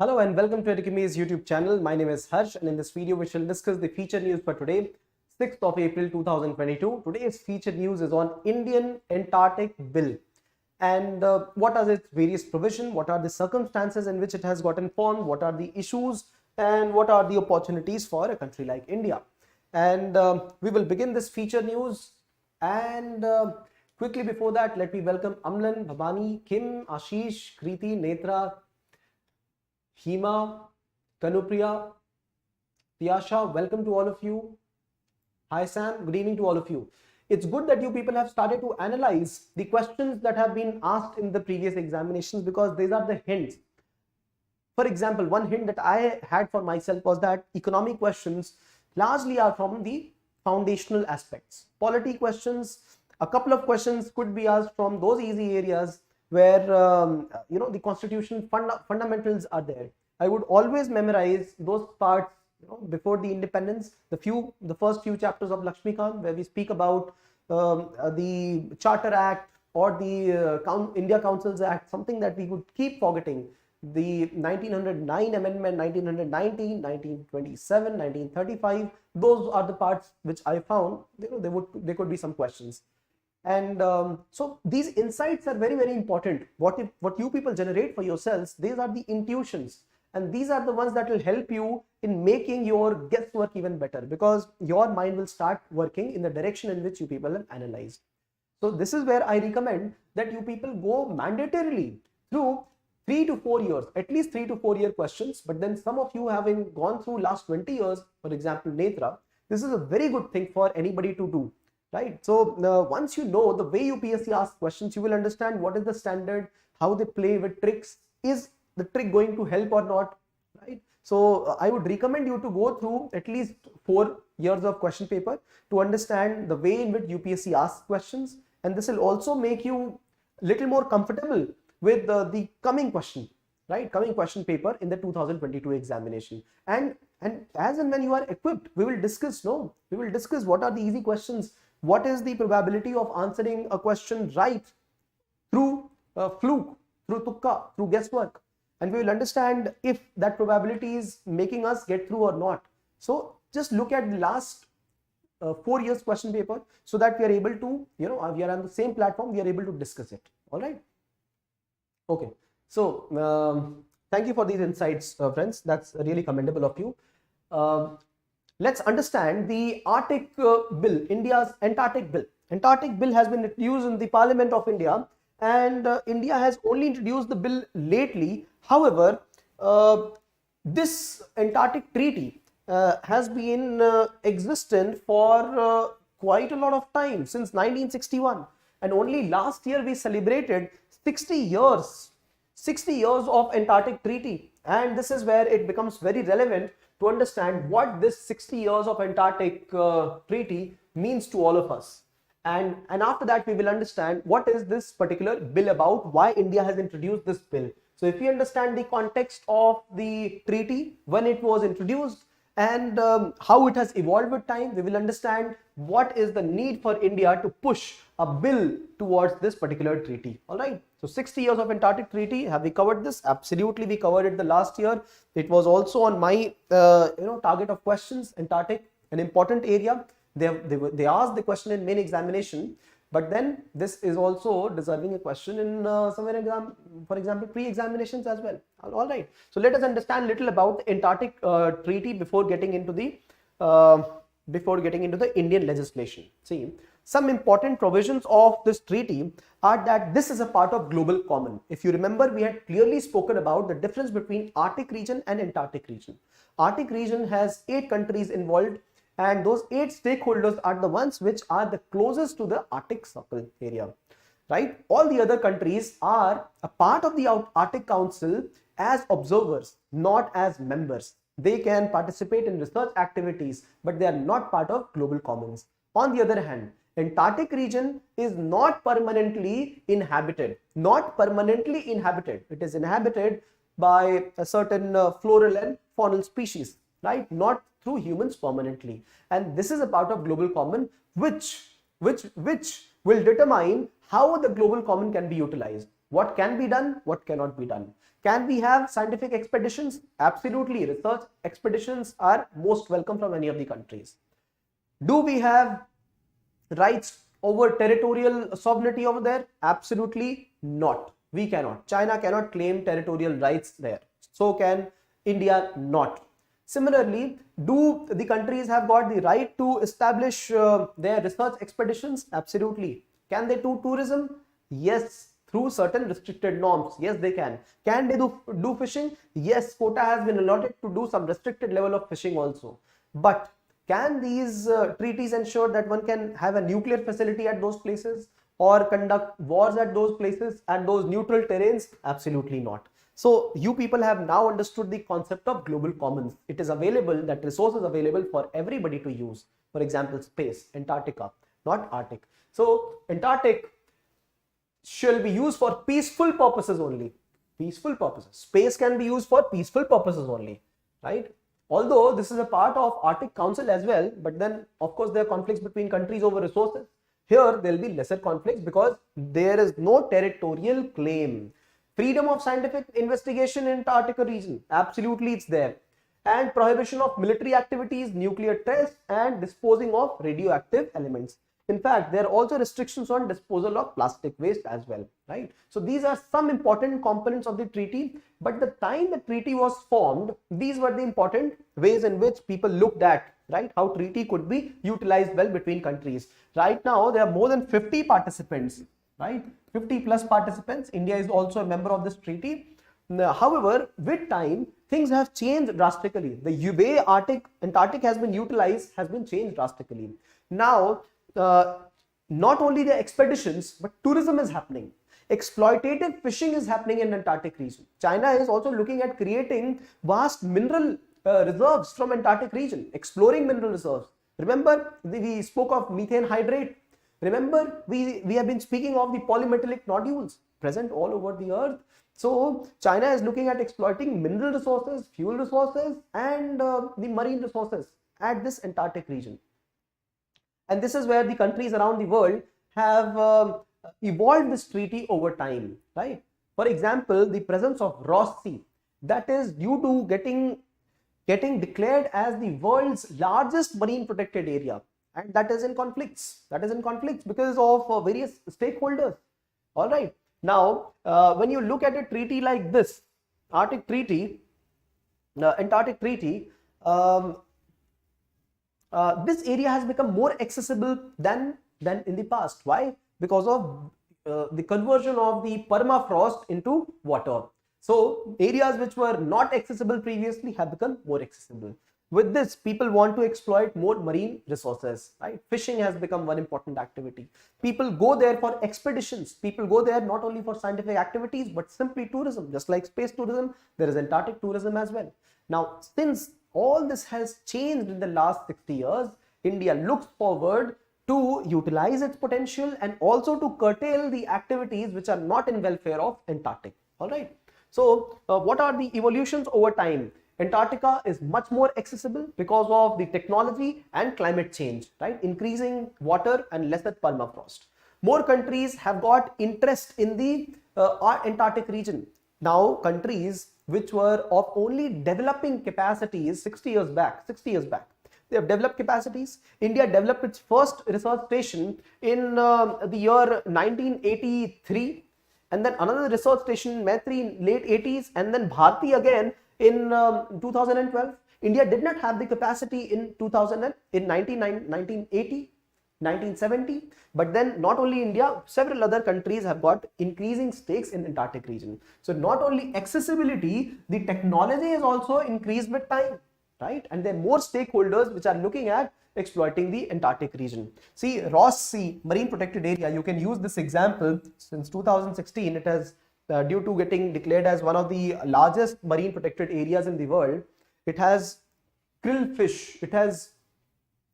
Hello and welcome to Edukemy's YouTube channel. My name is Harsh and in this video we shall discuss the feature news for today, 6th of April 2022. Today's feature news is on Indian Antarctic Bill and what are its various provisions, what are the circumstances in which it has gotten formed, what are the issues and what are the opportunities for a country like India. And we will begin this feature news and quickly before that let me welcome Amlan, Bhavani, Kim, Ashish, Kriti, Netra, Hema, Tanupriya, Tiyasha, welcome to all of you. Hi Sam, good evening to all of you. It's good that you people have started to analyze the questions that have been asked in the previous examinations because these are the hints. For example, one hint that I had for myself was that economic questions largely are from the foundational aspects. Polity questions, a couple of questions could be asked from those easy areas where the constitution fundamentals are there. I would always memorize those parts before the independence, the first few chapters of Lakshmikant, where we speak about the Charter Act or the India Councils Act, something that we would keep forgetting. The 1909 amendment, 1919, 1927, 1935, those are the parts which I found there could be some questions. And so these insights are very, very important. What you people generate for yourselves, these are the intuitions, and these are the ones that will help you in making your guesswork even better, because your mind will start working in the direction in which you people have analyzed. So this is where I recommend that you people go mandatorily through 3 to 4 years, at least 3 to 4 year questions. But then some of you having gone through last 20 years, for example, Netra, this is a very good thing for anybody to do. Right. So once you know the way UPSC asks questions, you will understand what is the standard, how they play with tricks. Is the trick going to help or not? Right. So I would recommend you to go through at least 4 years of question paper to understand the way in which UPSC asks questions, and this will also make you little more comfortable with the coming question, right? Coming question paper in the 2022 examination. And as and when you are equipped, we will discuss what are the easy questions. What is the probability of answering a question right through fluke, through tukka, through guesswork? And we will understand if that probability is making us get through or not. So just look at the last 4 years question paper so that we are able to, we are on the same platform, we are able to discuss it. All right. Okay. So thank you for these insights, friends. That's really commendable of you. Let's understand the Arctic Bill, India's Antarctic Bill. Antarctic Bill has been introduced in the Parliament of India, and India has only introduced the bill lately. However, this Antarctic Treaty has been existent for quite a lot of time, since 1961, and only last year we celebrated 60 years of Antarctic Treaty, and this is where it becomes very relevant to understand what this 60 years of Antarctic Treaty means to all of us. And after that, we will understand what is this particular bill about, why India has introduced this bill. So if we understand the context of the treaty, when it was introduced, and how it has evolved with time, we will understand what is the need for India to push a bill towards this particular treaty. All right. So 60 years of Antarctic Treaty, have we covered this? Absolutely, we covered it the last year. It was also on my target of questions. Antarctic, an important area. They asked the question in main examination, but then this is also deserving a question in somewhere exam, for example, pre-examinations as well. All right. So let us understand little about the Antarctic Treaty before getting into the Indian legislation. See, some important provisions of this treaty are that this is a part of global common. If you remember, we had clearly spoken about the difference between Arctic region and Antarctic region. Arctic region has 8 countries involved, and those 8 stakeholders are the ones which are the closest to the Arctic Circle area, right? All the other countries are a part of the Arctic Council as observers, not as members. They can participate in research activities, but they are not part of global commons. On the other hand, Antarctic region is not permanently inhabited. It is inhabited by a certain floral and faunal species, right? Not through humans permanently. And this is a part of global common which will determine how the global common can be utilized. What can be done? What cannot be done? Can we have scientific expeditions? Absolutely. Research expeditions are most welcome from any of the countries. Do we have rights over territorial sovereignty over there? Absolutely not. We cannot. China cannot claim territorial rights there. So can India not. Similarly, do the countries have got the right to establish their research expeditions? Absolutely. Can they do tourism? Yes, through certain restricted norms. Yes, they can. Can they do fishing? Yes, quota has been allotted to do some restricted level of fishing also. But can these treaties ensure that one can have a nuclear facility at those places or conduct wars at those places, at those neutral terrains? Absolutely not. So you people have now understood the concept of global commons. It is available, that resource is available for everybody to use. For example, space, Antarctica, not Arctic. So Antarctic shall be used for peaceful purposes only. Peaceful purposes. Space can be used for peaceful purposes only, right? Although this is a part of Arctic Council as well, but then of course there are conflicts between countries over resources. Here there will be lesser conflicts because there is no territorial claim. Freedom of scientific investigation in Antarctica region, absolutely it's there. And prohibition of military activities, nuclear tests, and disposing of radioactive elements. In fact, there are also restrictions on disposal of plastic waste as well, right? So these are some important components of the treaty, but the time the treaty was formed, these were the important ways in which people looked at, right, how treaty could be utilized well between countries. Right now, there are more than 50 participants, right? 50 plus participants. India is also a member of this treaty. Now, however, with time, things have changed drastically. The way Antarctic has been utilized has been changed drastically. Now, not only the expeditions, but tourism is happening. Exploitative fishing is happening in Antarctic region. China is also looking at creating vast mineral reserves from Antarctic region, exploring mineral reserves. Remember, we spoke of methane hydrate. Remember, we have been speaking of the polymetallic nodules present all over the earth. So China is looking at exploiting mineral resources, fuel resources, and the marine resources at this Antarctic region. And this is where the countries around the world have evolved this treaty over time, right? For example, the presence of Ross Sea, that is due to getting declared as the world's largest marine protected area, and that is in conflicts. That is in conflicts because of various stakeholders. All right. Now, when you look at a treaty like this, Antarctic Treaty, this area has become more accessible than in the past. Why? Because of the conversion of the permafrost into water. So areas which were not accessible previously have become more accessible. With this, people want to exploit more marine resources, right? Fishing has become one important activity. People go there for expeditions. People go there not only for scientific activities, but simply tourism. Just like space tourism, there is Antarctic tourism as well. Now, since all this has changed in the last 60 years, India looks forward to utilize its potential and also to curtail the activities which are not in welfare of Antarctic. All right. So, what are the evolutions over time? Antarctica is much more accessible because of the technology and climate change, right? Increasing water and lesser permafrost. More countries have got interest in the Antarctic region. Now, countries which were of only developing capacities 60 years back, they have developed capacities. India developed its first research station in the year 1983, and then another research station in late 80s, and then Bharti again in 2012. India did not have the capacity in 1980, 1970, but then not only India, several other countries have got increasing stakes in Antarctic region. So not only accessibility, the technology is also increased with time, right? And there are more stakeholders which are looking at exploiting the Antarctic region. See, Ross Sea, marine protected area, you can use this example. Since 2016, it has due to getting declared as one of the largest marine protected areas in the world. It has krill fish, it has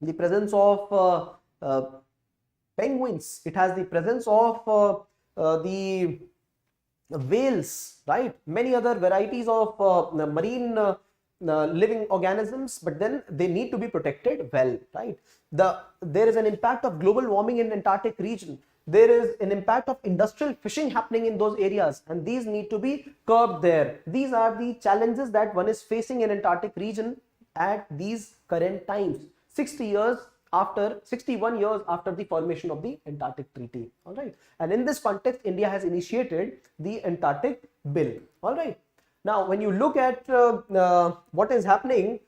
the presence of penguins, it has the presence of the whales, right? Many other varieties of marine living organisms, but then they need to be protected well, right? There is an impact of global warming in Antarctic region. there is an impact of industrial fishing happening in those areas, and these need to be curbed there. These are the challenges that one is facing in Antarctic region at these current times, 61 years after the formation of the Antarctic Treaty. All right, and in this context, India has initiated the Antarctic Bill. All right, now when you look at what is happening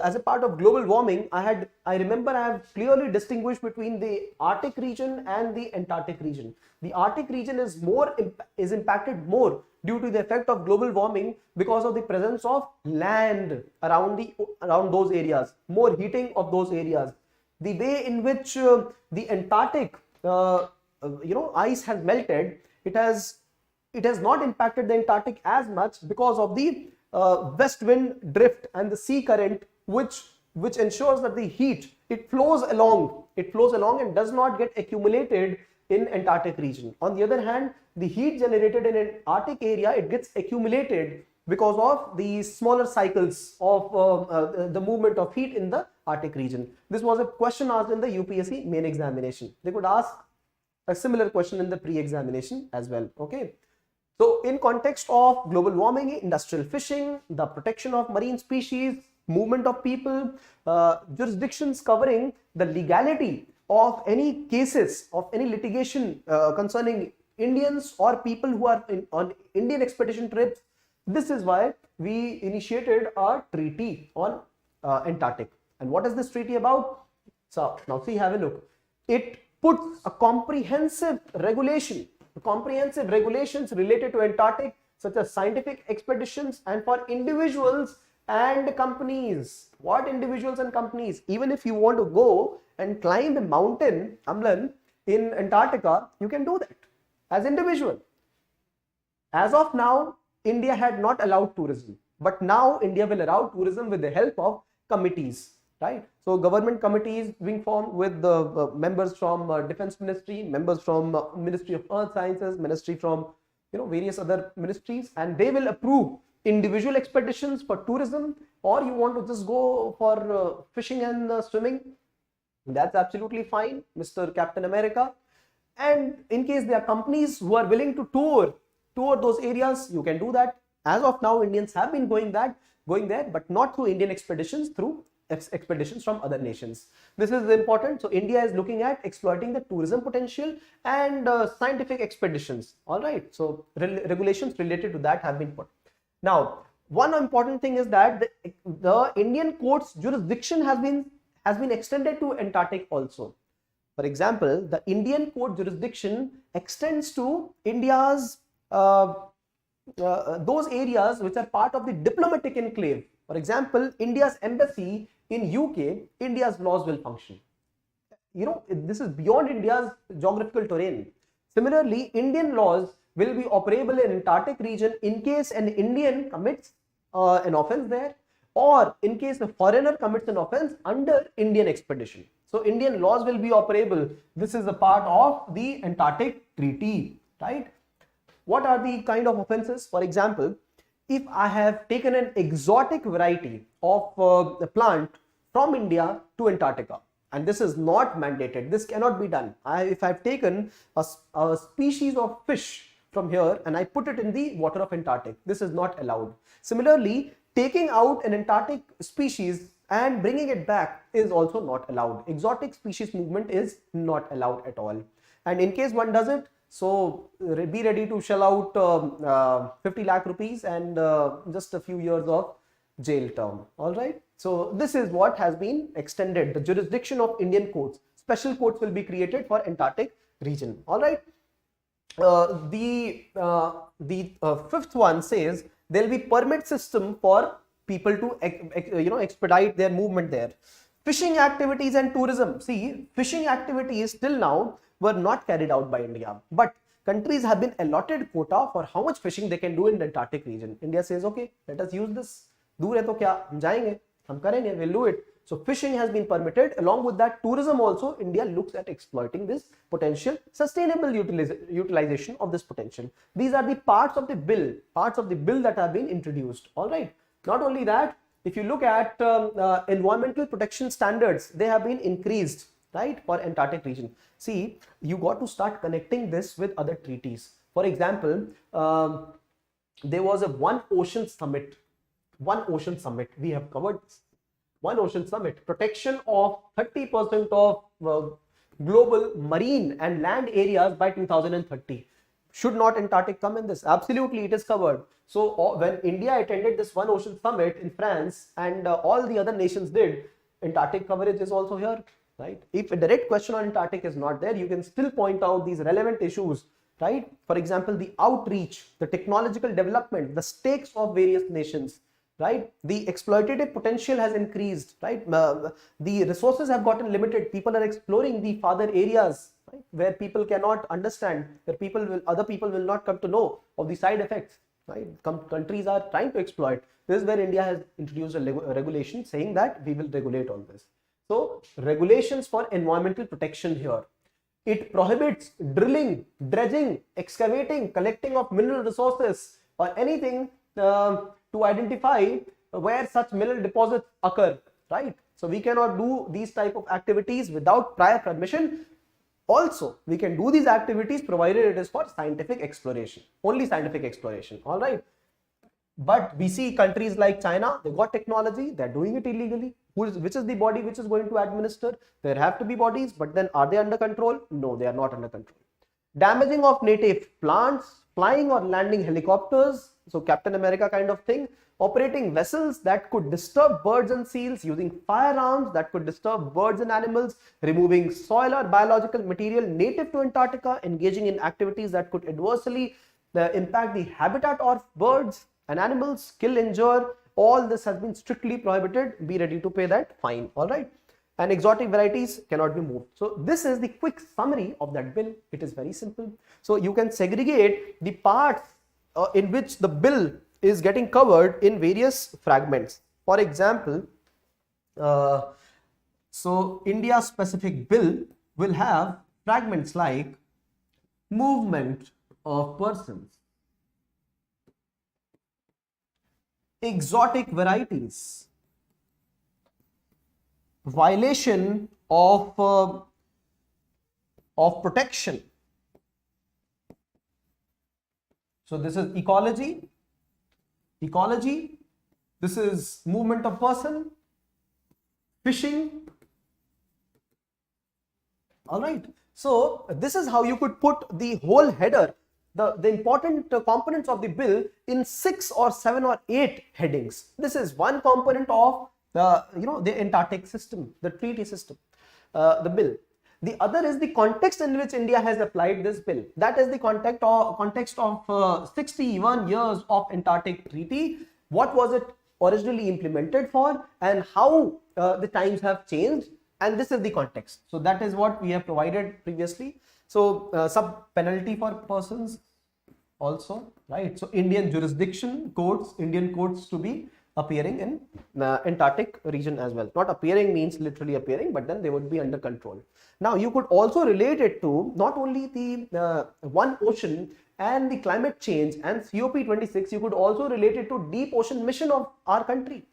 as a part of global warming, I remember I have clearly distinguished between the Arctic region and the Antarctic region. The Arctic region is impacted more due to the effect of global warming because of the presence of land around those areas, more heating of those areas. The way in which the Antarctic ice has melted, it has not impacted the Antarctic as much because of the west wind drift and the sea current, which ensures that the heat, it flows along and does not get accumulated in Antarctic region. On the other hand, the heat generated in an Arctic area, it gets accumulated because of the smaller cycles of the movement of heat in the Arctic region. This was a question asked in the UPSC main examination. They could ask a similar question in the pre-examination as well. Okay. So in context of global warming, industrial fishing, the protection of marine species, movement of people, jurisdictions covering the legality of any cases of any litigation concerning Indians or people who are on Indian expedition trips. This is why we initiated a treaty on Antarctic. And what is this treaty about? So now see, have a look. It puts a comprehensive regulations related to Antarctic, such as scientific expeditions and for individuals and companies. What individuals and companies? Even if you want to go and climb a mountain, Amlan, in Antarctica, you can do that as individual. As of now, India had not allowed tourism, but now India will allow tourism with the help of committees, right? So government committees being formed with the members from Defense Ministry, members from Ministry of Earth Sciences, Ministry from various other ministries, and they will approve individual expeditions for tourism, or you want to just go for fishing and swimming. That's absolutely fine, Mr. Captain America. And in case there are companies who are willing to tour those areas, you can do that. As of now, Indians have been going there, but not through Indian expeditions, through expeditions from other nations. This is important. So India is looking at exploiting the tourism potential and scientific expeditions. All right. So regulations related to that have been put. Now, one important thing is that the Indian court's jurisdiction has been extended to Antarctic also. For example, the Indian court jurisdiction extends to India's those areas which are part of the diplomatic enclave. For example, India's embassy in UK, India's laws will function. This is beyond India's geographical terrain. Similarly, Indian laws will be operable in Antarctic region in case an Indian commits an offense there, or in case a foreigner commits an offense under Indian expedition. So Indian laws will be operable. This is a part of the Antarctic Treaty, right? What are the kind of offenses? For example, if I have taken an exotic variety of a plant from India to Antarctica, and this is not mandated, this cannot be done. If I've taken a species of fish from here and I put it in the water of Antarctic, this is not allowed. Similarly, taking out an Antarctic species and bringing it back is also not allowed. Exotic species movement is not allowed at all. And in case one does it, so be ready to shell out 50 lakh rupees and just a few years of jail term. All right. So this is what has been extended. The jurisdiction of Indian courts. Special courts will be created for Antarctic region. All right. The fifth one says there will be permit system for people to expedite their movement there. Fishing activities and tourism. See, fishing activities till now were not carried out by India, but countries have been allotted quota for how much fishing they can do in the Antarctic region. India says, okay, let us use this. दूर है तो क्या हम जाएंगे, हम करेंगे, we'll do it. So fishing has been permitted. Along with that, tourism also, India looks at exploiting this potential, sustainable utilization of this potential. These are the parts of the bill that have been introduced. All right. Not only that, if you look at environmental protection standards, they have been increased. right, for Antarctic region. See, you got to start connecting this with other treaties. For example, there was a one ocean summit. We have covered this. One ocean summit, protection of 30% of global marine and land areas by 2030. Should not Antarctic come in this? Absolutely, it is covered. So when India attended this one ocean summit in France and all the other nations did, Antarctic coverage is also here, right? If a direct question on Antarctic is not there, you can still point out these relevant issues, right? For example, the outreach, the technological development, the stakes of various nations, right? The exploitative potential has increased, right? The resources have gotten limited. People are exploring the farther areas, right, where people cannot understand, where other people will not come to know of the side effects, right? Countries are trying to exploit. This is where India has introduced a regulation saying that we will regulate all this. So regulations for environmental protection here. It prohibits drilling, dredging, excavating, collecting of mineral resources or anything to identify where such mineral deposits occur, right? So we cannot do these type of activities without prior permission. Also, we can do these activities provided it is for scientific exploration, only scientific exploration, all right? But we see countries like China, they got technology, they're doing it illegally. Which is the body which is going to administer? There have to be bodies, but then are they under control? No, they are not under control. Damaging of native plants, flying or landing helicopters, so Captain America kind of thing, operating vessels that could disturb birds and seals, using firearms that could disturb birds and animals, removing soil or biological material native to Antarctica, engaging in activities that could adversely impact the habitat of birds and animals, kill, injure, all this has been strictly prohibited. Be ready to pay that fine, all right? And exotic varieties cannot be moved. So this is the quick summary of that bill. It is very simple. So you can segregate the parts in which the bill is getting covered in various fragments. For example, so India specific bill will have fragments like movement of persons, exotic varieties, violation of protection. So this is ecology, this is movement of person, fishing, all right? So this is how you could put the whole header, the important components of the bill in 6 or 7 or 8 headings. This is one component of the Antarctic system, the treaty system, the bill. The other is the context in which India has applied this bill. That is the context of 61 years of Antarctic Treaty. What was it originally implemented for and how the times have changed, and this is the context. So that is what we have provided previously. So sub penalty for persons also, right? So Indian jurisdiction courts, Indian courts to be appearing in Antarctic region as well. Not appearing means literally appearing, but then they would be under control. Now you could also relate it to not only the one ocean and the climate change and COP26, you could also relate it to deep ocean mission of our country.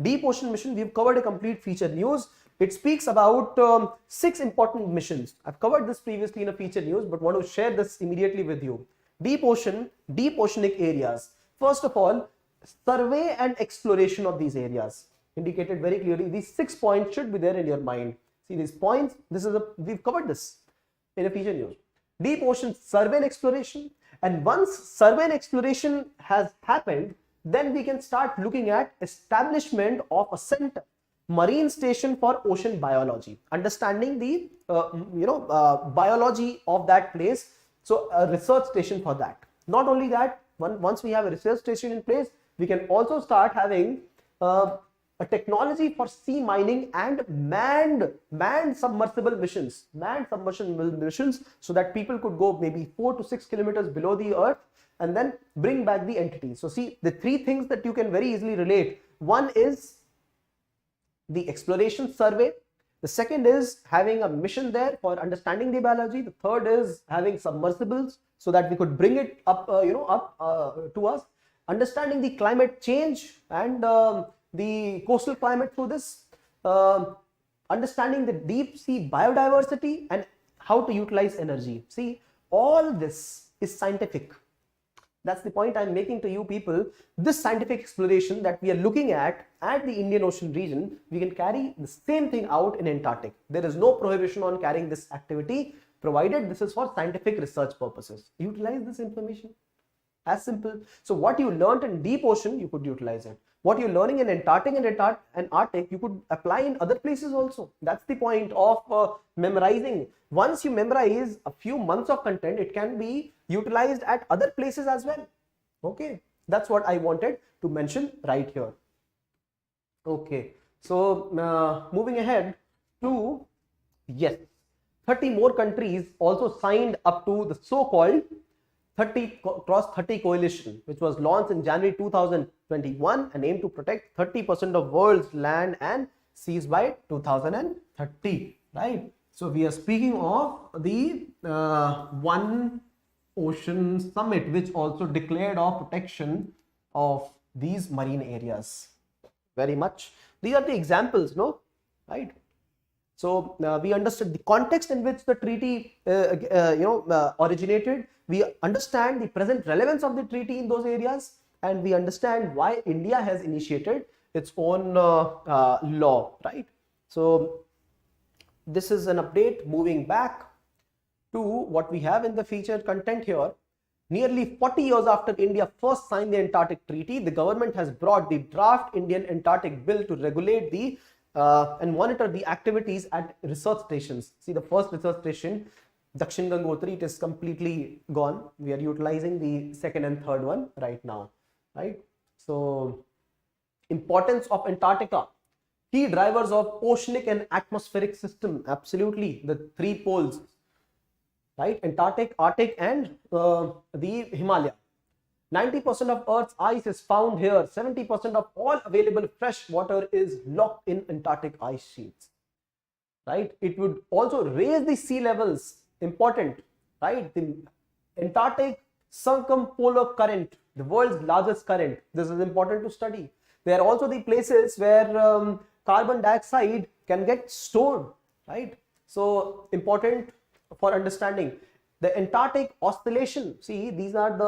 Deep ocean mission, we've covered a complete feature news. It speaks about 6 important missions. I've covered this previously in a feature news, but want to share this immediately with you. Deep ocean, deep oceanic areas. First of all, survey and exploration of these areas. Indicated very clearly, these 6 points should be there in your mind. See these points, we've covered this in a feature news. Deep ocean survey and exploration. And once survey and exploration has happened, then we can start looking at establishment of a center, marine station for ocean biology, understanding the biology of that place. So a research station for that. Not only that, once we have a research station in place, we can also start having a technology for sea mining and manned submersible missions, so that people could go maybe 4 to 6 kilometers below the earth and then bring back the entity. So see the 3 things that you can very easily relate. One is the exploration survey. The second is having a mission there for understanding the biology. The third is having submersibles so that we could bring it up, to us. Understanding the climate change and the coastal climate through this. understanding the deep sea biodiversity, and how to utilize energy. See, all this is scientific. That's the point I'm making to you people. This scientific exploration that we are looking at the Indian Ocean region, we can carry the same thing out in Antarctic. There is no prohibition on carrying this activity, provided this is for scientific research purposes. Utilize this information. As simple. So what you learned in deep ocean, you could utilize it. What you're learning in Antarctic and Arctic, you could apply in other places also. That's the point of memorizing. Once you memorize a few months of content, it can be utilized at other places as well. Okay, that's what I wanted to mention right here. Okay, so moving ahead to, yes, 30 more countries also signed up to the so-called 30 Cross 30 coalition, which was launched in January 2021 and aimed to protect 30% of world's land and seas by 2030. Right. So we are speaking of the One Ocean Summit, which also declared of protection of these marine areas. Very much. These are the examples, no? Right. So we understood the context in which the treaty originated. We understand the present relevance of the treaty in those areas, and we understand why India has initiated its own law, right? So this is an update moving back to what we have in the featured content here. Nearly 40 years after India first signed the Antarctic Treaty, the government has brought the draft Indian Antarctic Bill to regulate the and monitor the activities at research stations. See, the first research station, Dakshin Gangotri, it is completely gone. We are utilizing the second and third one right now, right? So, importance of Antarctica. Key drivers of oceanic and atmospheric system. Absolutely, the three poles, right? Antarctic, Arctic, and the Himalaya. 90% of Earth's ice is found here. 70% of all available fresh water is locked in Antarctic ice sheets, right? It would also raise the sea levels. Important, right? The Antarctic Circumpolar Current, the world's largest current. This is important to study. There are also the places where carbon dioxide can get stored, right? So important for understanding. The Antarctic oscillation. See, these are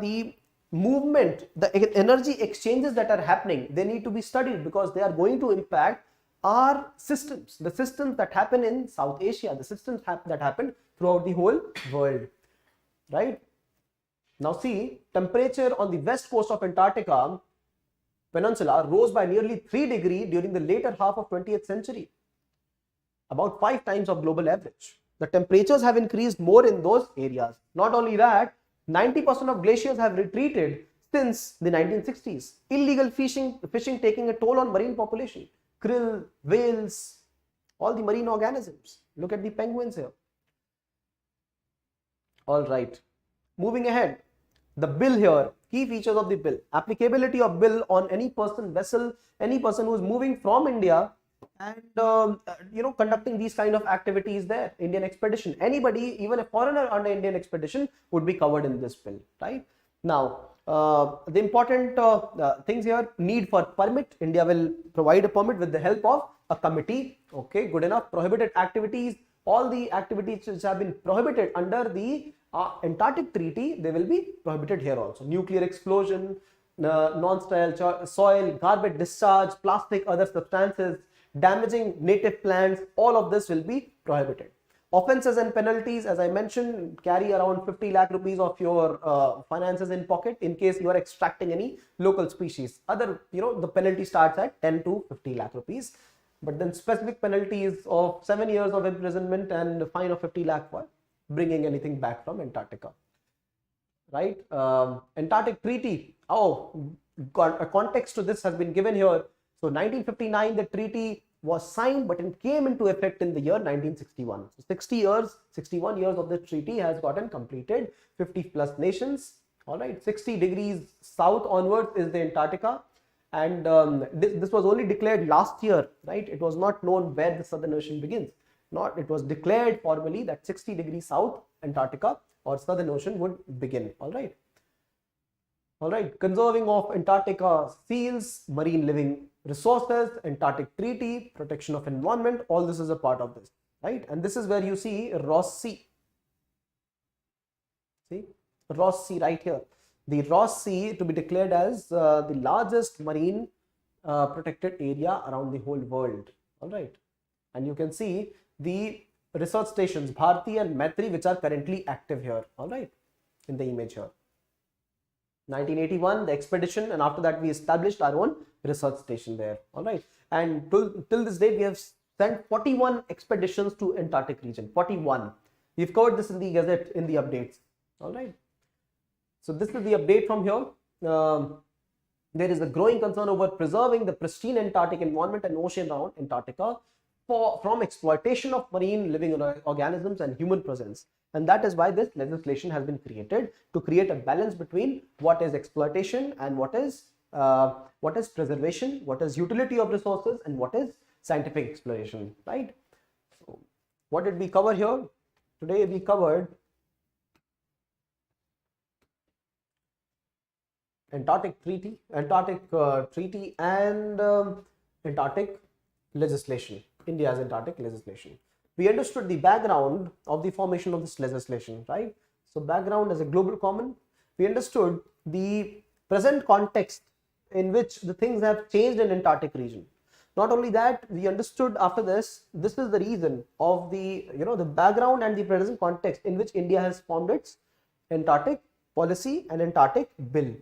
the movement, the energy exchanges that are happening. They need to be studied because they are going to impact our systems, the systems that happen in South Asia, the systems that happen throughout the whole world, right? Now see, temperature on the west coast of Antarctica Peninsula rose by nearly 3 degrees during the later half of 20th century, about 5 times of global average. The temperatures have increased more in those areas. Not only that, 90% of glaciers have retreated since the 1960s. Illegal fishing taking a toll on marine population. Krill, whales, all the marine organisms. Look at the penguins here. All right. Moving ahead. The bill here. Key features of the bill. Applicability of bill on any person, vessel, any person who is moving from India and conducting these kind of activities there. Indian expedition. Anybody, even a foreigner under Indian expedition would be covered in this bill, right? Now, the important things here, need for permit. India will provide a permit with the help of a committee. Okay, good enough. Prohibited activities, all the activities which have been prohibited under the Antarctic Treaty, they will be prohibited here also. Nuclear explosion, non-sterile soil, garbage discharge, plastic, other substances, damaging native plants, all of this will be prohibited. Offences and penalties, as I mentioned, carry around 50 lakh rupees of your finances in pocket in case you are extracting any local species. Other, the penalty starts at 10 to 50 lakh rupees. But then specific penalties of 7 years of imprisonment and a fine of 50 lakh for bringing anything back from Antarctica. Right? Antarctic Treaty. Oh, a context to this has been given here. So 1959, the treaty was signed, but it came into effect in the year 1961. So 61 years of the treaty has gotten completed. 50 plus nations. All right, 60 degrees south onwards is the Antarctica. And this was only declared last year, right? It was not known where the Southern Ocean begins. It was declared formally that 60 degrees south Antarctica or Southern Ocean would begin. All right. All right, conserving of Antarctica seals, marine living resources, Antarctic Treaty, protection of environment, all this is a part of this, right? And this is where you see Ross Sea. See, Ross Sea right here. The Ross Sea to be declared as the largest marine protected area around the whole world. All right, and you can see the research stations Bharti and Maitri, which are currently active here. All right, in the image here. 1981, the expedition, and after that we established our own research station there. All right, and till this date we have sent 41 expeditions to Antarctic region. 41. We've covered this in the Gazette in the updates. All right. So this is the update from here. There is a growing concern over preserving the pristine Antarctic environment and ocean around Antarctica from exploitation of marine living organisms and human presence. And that is why this legislation has been created, to create a balance between what is exploitation and what is preservation, what is utility of resources, and what is scientific exploration, right? So what did we cover here? Today we covered Antarctic Treaty, and Antarctic legislation, India's Antarctic legislation. We understood the background of the formation of this legislation, right? So background is a global common. We understood the present context in which the things have changed in Antarctic region. Not only that, we understood after this is the reason of the, the background and the present context in which India has formed its Antarctic policy and Antarctic bill.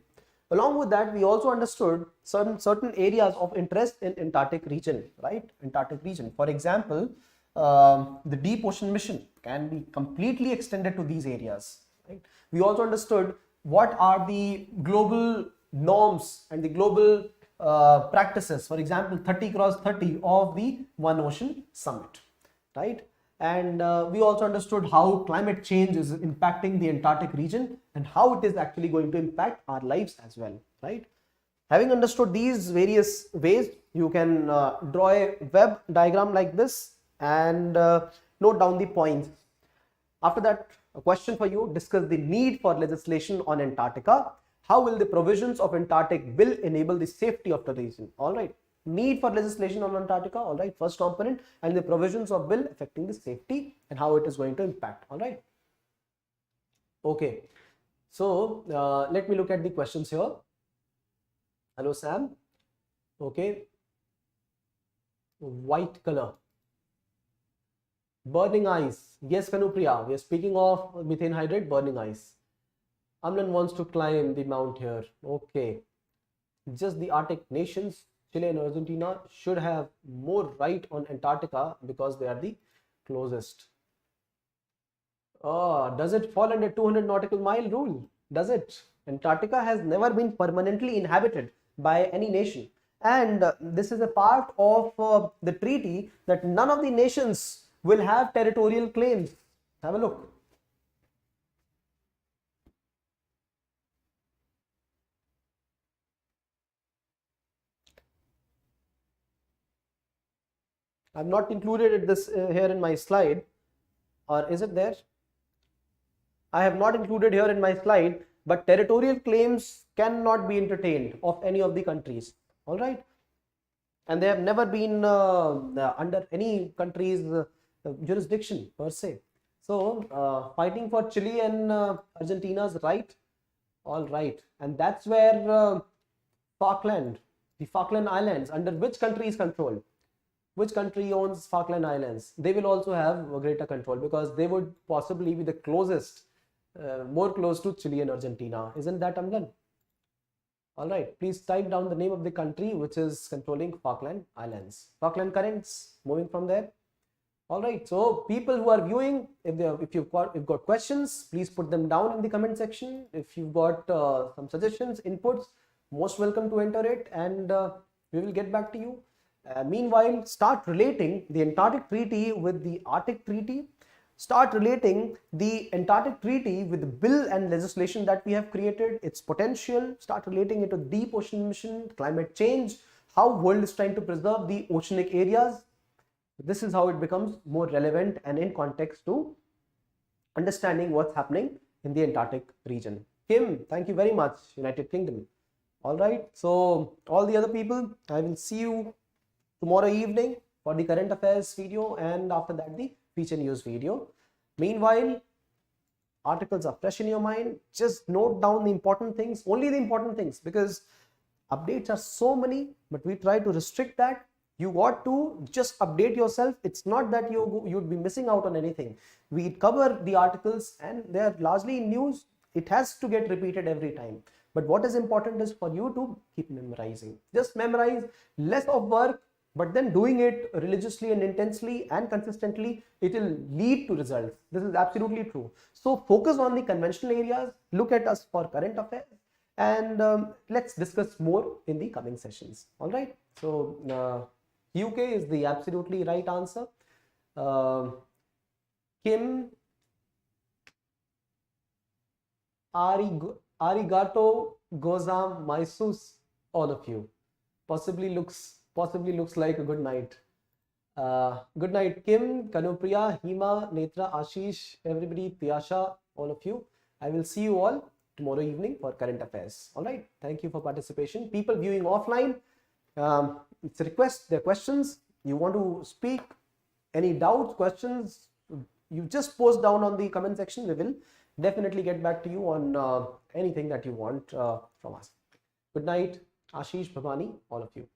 Along with that, we also understood certain areas of interest in Antarctic region, right? Antarctic region. For example, the deep ocean mission can be completely extended to these areas, right? We also understood what are the global norms and the global practices, for example 30x30 of the One Ocean Summit, right? And we also understood how climate change is impacting the Antarctic region and how it is actually going to impact our lives as well, right? Having understood these various ways, you can draw a web diagram like this and note down the points. After that, a question for you: discuss the need for legislation on Antarctica. How will the provisions of Antarctic Bill enable the safety of the region? All right, need for legislation on Antarctica. All right, first component, and the provisions of bill affecting the safety and how it is going to impact. All right. Okay, so let me look at the questions here. Hello, Sam. Okay, white color. Burning ice. Yes, Kanupriya, we are speaking of methane hydrate, burning ice. Amlan wants to climb the mount here. Okay. Just the Arctic nations, Chile and Argentina, should have more right on Antarctica because they are the closest. Does it fall under 200 nautical mile rule? Does it? Antarctica has never been permanently inhabited by any nation. And this is a part of the treaty that none of the nations will have territorial claims. Have a look. I've not included this here in my slide, or is it there? I have not included here in my slide, but territorial claims cannot be entertained of any of the countries. All right, and they have never been under any country's jurisdiction per se. So fighting for Chile and Argentina's right. All right, and that's where Falkland, the Falkland Islands, under which country is controlled? Which country owns Falkland Islands? They will also have a greater control because they would possibly be the closest, more close to Chile and Argentina. Isn't that, Amlan? All right, please type down the name of the country which is controlling Falkland Islands. Falkland Currents, moving from there. All right, so people who are viewing, if you've got questions, please put them down in the comment section. If you've got some suggestions, inputs, most welcome to enter it, and we will get back to you. Meanwhile, start relating the Antarctic Treaty with the Arctic Treaty. Start relating the Antarctic Treaty with the bill and legislation that we have created, its potential. Start relating it to deep ocean mission, climate change, how world is trying to preserve the oceanic areas. This is how it becomes more relevant and in context to understanding what's happening in the Antarctic region. Kim, thank you very much, United Kingdom. All right, so all the other people, I will see you tomorrow evening for the current affairs video, and after that the feature news video. Meanwhile, articles are fresh in your mind. Just note down the important things, only the important things, because updates are so many, but we try to restrict that. You got to just update yourself. It's not that you'd be missing out on anything. We cover the articles and they are largely in news. It has to get repeated every time. But what is important is for you to keep memorizing. Just memorize, less of work, but then doing it religiously and intensely and consistently, it will lead to results. This is absolutely true. So focus on the conventional areas, look at us for current affairs, and let's discuss more in the coming sessions. All right. So UK is the absolutely right answer. Kim, arigato gozaimasu, all of you. Possibly looks like a good night. Good night, Kim, Kanupriya, Hima, Netra, Ashish, everybody, Tiyasha, all of you. I will see you all tomorrow evening for current affairs. All right. Thank you for participation. People viewing offline, it's a request. There are questions. You want to speak? Any doubts, questions? You just post down on the comment section. We will definitely get back to you on anything that you want from us. Good night, Ashish, Bhavani, all of you.